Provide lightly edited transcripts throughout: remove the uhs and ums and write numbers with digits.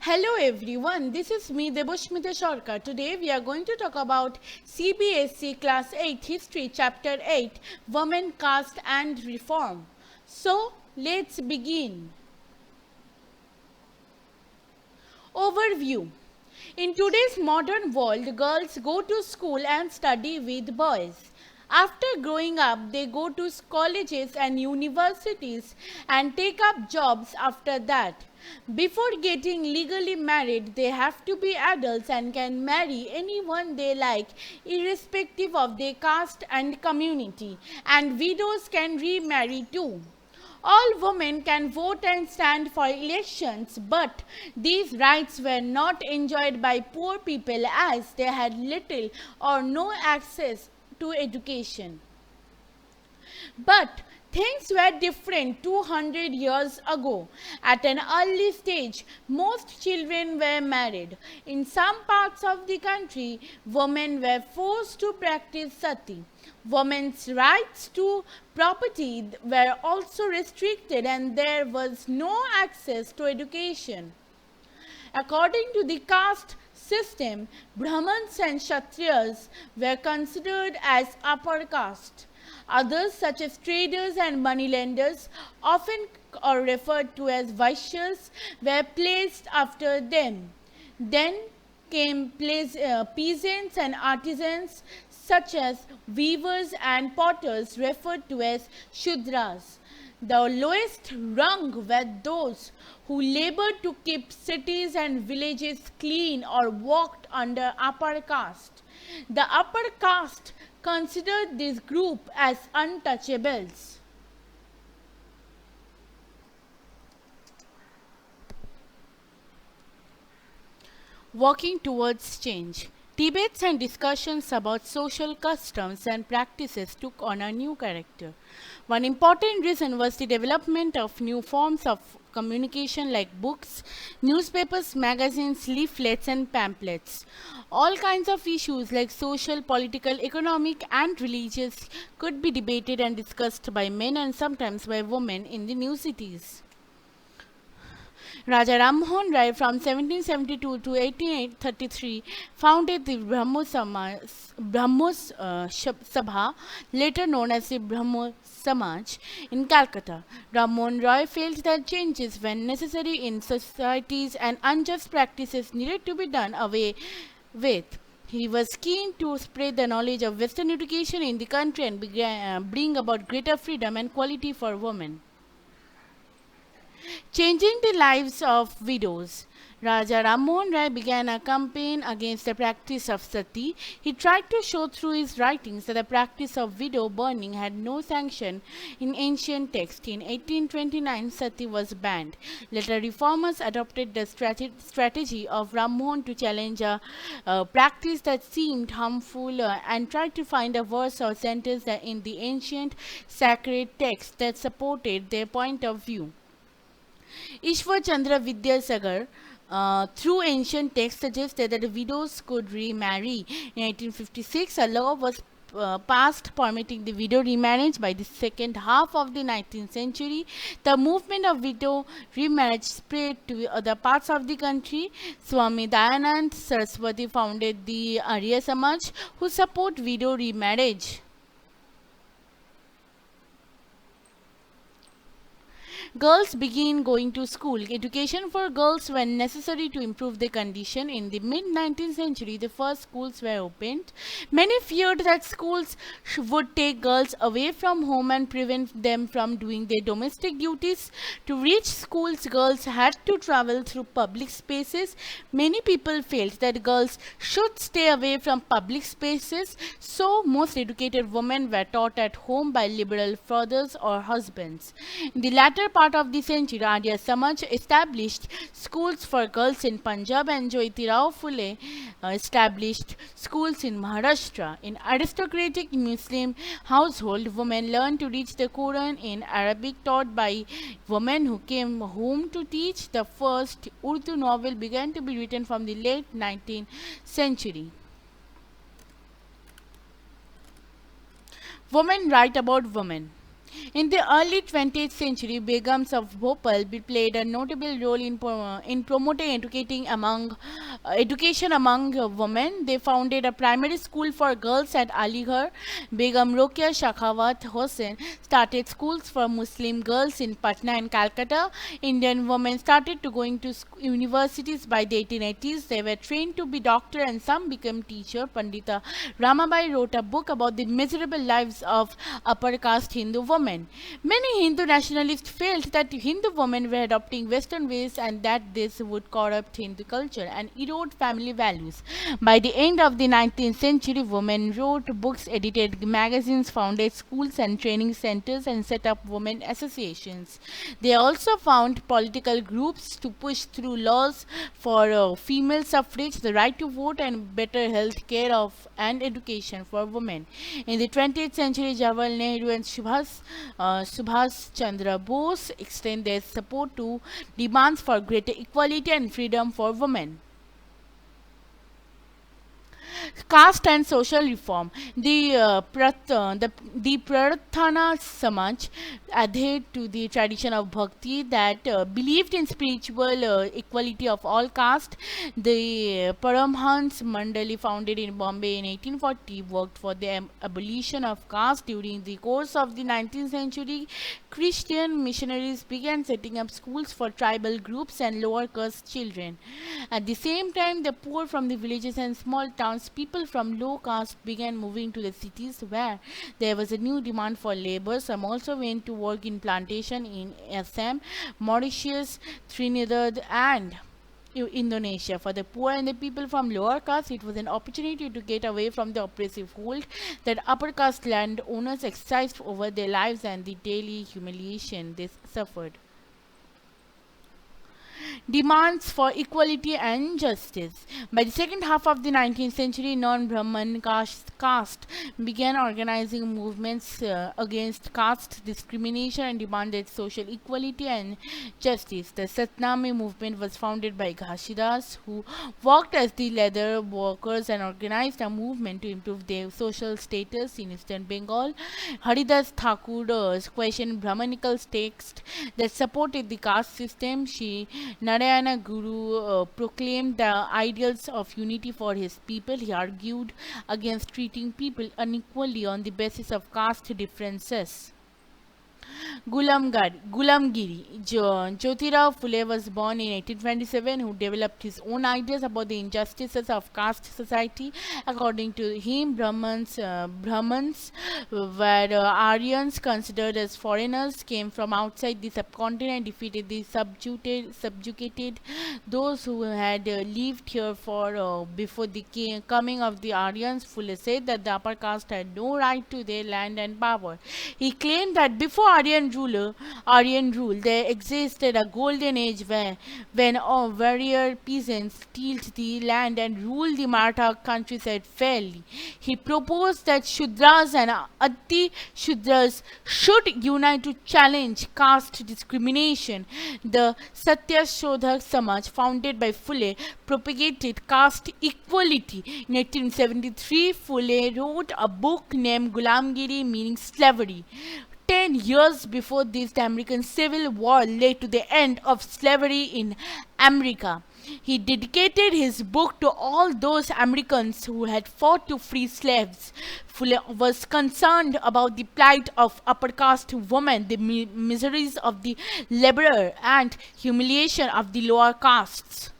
Hello everyone, this is me Debashmita Sharkar. Today we are going to talk about CBSE Class 8 History Chapter 8 Women, Caste and Reform. So let's begin. Overview. In today's modern world, girls go to school and study with boys. After growing up, they go to colleges and universities and take up jobs after that. Before getting legally married, they have to be adults and can marry anyone they like, irrespective of their caste and community. And widows can remarry too. All women can vote and stand for elections, but these rights were not enjoyed by poor people as they had little or no access to education. But things were different 200 years ago. At an early stage, most children were married. In some parts of the country, women were forced to practice sati. Women's rights to property were also restricted and there was no access to education. According to the caste system, Brahmins and Kshatriyas were considered as upper caste. Others, such as traders and moneylenders, often are referred to as Vaishyas, were placed after them. Then came peasants and artisans, such as weavers and potters, referred to as Shudras. The lowest rung were those who labored to keep cities and villages clean or worked under upper caste. The upper caste considered this group as untouchables. Working towards change. Debates and discussions about social customs and practices took on a new character. One important reason was the development of new forms of communication like books, newspapers, magazines, leaflets, and pamphlets. All kinds of issues like social, political, economic, and religious could be debated and discussed by men and sometimes by women in the new cities. Raja Rammohn Rai from 1772 to 1833 founded the Sabha, later known as the Brahmo Samaj, in Calcutta. Rammohn Roy felt that changes were necessary in societies and unjust practices needed to be done away with. He was keen to spread the knowledge of Western education in the country and bring about greater freedom and equality for women. Changing the lives of widows. Raja Rammohn Rai began a campaign against the practice of sati. He tried to show through his writings that the practice of widow burning had no sanction in ancient texts. In 1829, sati was banned. Later, reformers adopted the strategy of Rammohn to challenge a practice that seemed harmful and tried to find a verse or sentence in the ancient sacred text that supported their point of view. Ishwar Chandra Vidyasagar, through ancient texts, suggested that widows could remarry. In 1856, a law was passed permitting the widow remarriage. By the second half of the 19th century, the movement of widow remarriage spread to other parts of the country. Swami Dayanand Saraswati founded the Arya Samaj, who support widow remarriage. Girls began going to school. Education for girls was necessary to improve their condition. In the mid-19th century, the first schools were opened. Many feared that schools would take girls away from home and prevent them from doing their domestic duties. To reach schools, girls had to travel through public spaces. Many people felt that girls should stay away from public spaces, so most educated women were taught at home by liberal fathers or husbands. In the latter part of the century, Arya Samaj established schools for girls in Punjab and Jyotirao Phule established schools in Maharashtra. In aristocratic Muslim household, women learned to read the Quran in Arabic taught by women who came home to teach. The first Urdu novel began to be written from the late 19th century. Women write about women. In the early 20th century, Begums of Bhopal played a notable role in promoting education among women. They founded a primary school for girls at Aligarh. Begum Rokia Shakhawat Hossain started schools for Muslim girls in Patna and Calcutta. Indian women started to going to universities by the 1880s. They were trained to be doctor and some became teacher. Pandita Ramabai wrote a book about the miserable lives of upper caste Hindu women. Many Hindu nationalists felt that Hindu women were adopting Western ways and that this would corrupt Hindu culture and erode family values. By the end of the 19th century, women wrote books, edited magazines, founded schools and training centers, and set up women associations. They also found political groups to push through laws for female suffrage, the right to vote, and better health care of and education for women. In the 20th century, Jawaharlal Nehru and Subhas Chandra Bose extended their support to demands for greater equality and freedom for women. Caste and social reform. The Prarthana Samaj adhered to the tradition of bhakti that believed in spiritual equality of all caste. The Paramhans Mandali, founded in Bombay in 1840, worked for the abolition of caste. During the course of the 19th century, Christian missionaries began setting up schools for tribal groups and lower caste children. At the same time, the poor from the villages and small towns, people from low caste, began moving to the cities where there was a new demand for labor. Some also went to work in plantation in Assam, Mauritius, Trinidad, and Indonesia. For the poor and the people from lower caste, it was an opportunity to get away from the oppressive hold that upper caste landowners exercised over their lives and the daily humiliation they suffered. Demands for equality and justice. By the second half of the 19th century, non-Brahman caste began organizing movements against caste discrimination and demanded social equality and justice. The Satnami movement was founded by Ghasidas, who worked as the leather workers and organized a movement to improve their social status in eastern Bengal. Haridas Thakur questioned Brahmanical text that supported the caste system. Narayana Guru proclaimed the ideals of unity for his people. He argued against treating people unequally on the basis of caste differences. Gulamgiri. Jyotirao Phule was born in 1827, who developed his own ideas about the injustices of caste society. According to him, Brahmins were Aryans considered as foreigners, came from outside the subcontinent, defeated the subjugated those who had lived here for before the coming of the Aryans. Phule said that the upper caste had no right to their land and power. He claimed that before Aryan rule, there existed a golden age when warrior peasants tilled the land and ruled the Maratha countryside fairly. He proposed that Shudras and Adi Shudras should unite to challenge caste discrimination. The Satya Shodhak Samaj, founded by Phule, propagated caste equality. In 1873, Phule wrote a book named Gulamgiri, meaning slavery. 10 years before this, the American Civil War led to the end of slavery in America. He dedicated his book to all those Americans who had fought to free slaves. Phule was concerned about the plight of upper caste women, the miseries of the laborer, and humiliation of the lower castes.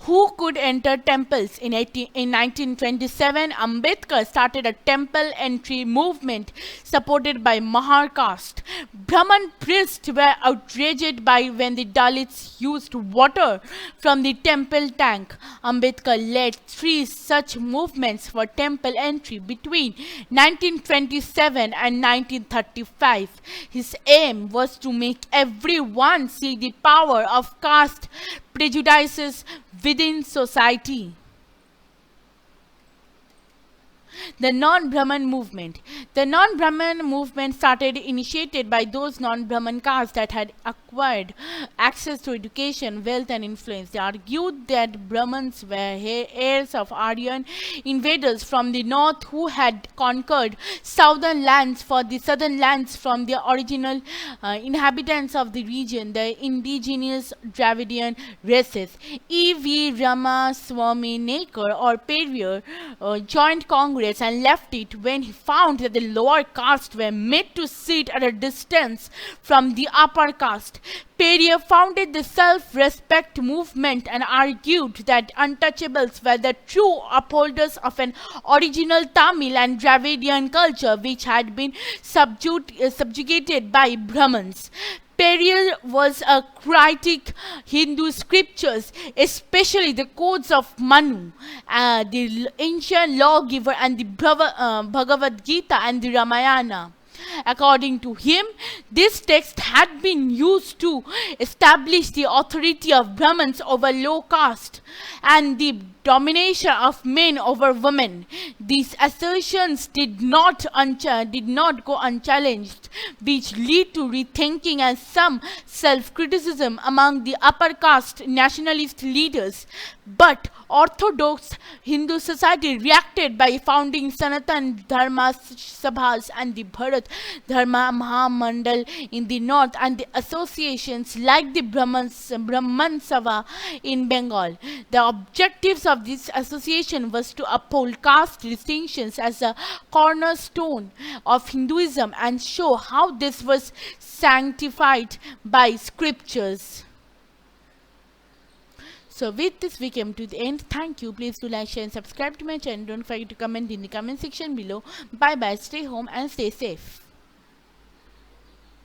Who could enter temples? In 1927, Ambedkar started a temple entry movement supported by Mahar caste. Brahman priests were outraged by when the Dalits used water from the temple tank. Ambedkar led 3 such movements for temple entry between 1927 and 1935. His aim was to make everyone see the power of caste prejudices within society. The non-Brahman movement. The non-Brahman movement started initiated by those non-Brahman castes that had acquired access to education, wealth and influence. They argued that Brahmins were heirs of Aryan invaders from the north who had conquered southern lands from the original inhabitants of the region, the indigenous Dravidian races. E.V. Ramaswamy Naikar or Periyar joined Congress and left it when he found that the lower caste were made to sit at a distance from the upper caste. Periyar founded the self-respect movement and argued that untouchables were the true upholders of an original Tamil and Dravidian culture which had been subjugated by Brahmins. Periyar was a critic Hindu scriptures, especially the codes of Manu, the ancient lawgiver, and the Bhagavad Gita and the Ramayana. According to him, this text had been used to establish the authority of Brahmins over low caste and the domination of men over women. These assertions did not go unchallenged, which lead to rethinking and some self-criticism among the upper caste nationalist leaders. But Orthodox Hindu society reacted by founding Sanatan Dharma Sabhas and the Bharat Dharma Mahamandal in the north and the associations like the Brahman Sabha in Bengal. The objectives of this association was to uphold caste distinctions as a cornerstone of Hinduism and show how this was sanctified by scriptures. So with this we came to the end. Thank you. Please do like, share and subscribe to my channel. Don't forget to comment in the comment section below. Bye bye. Stay home and stay safe.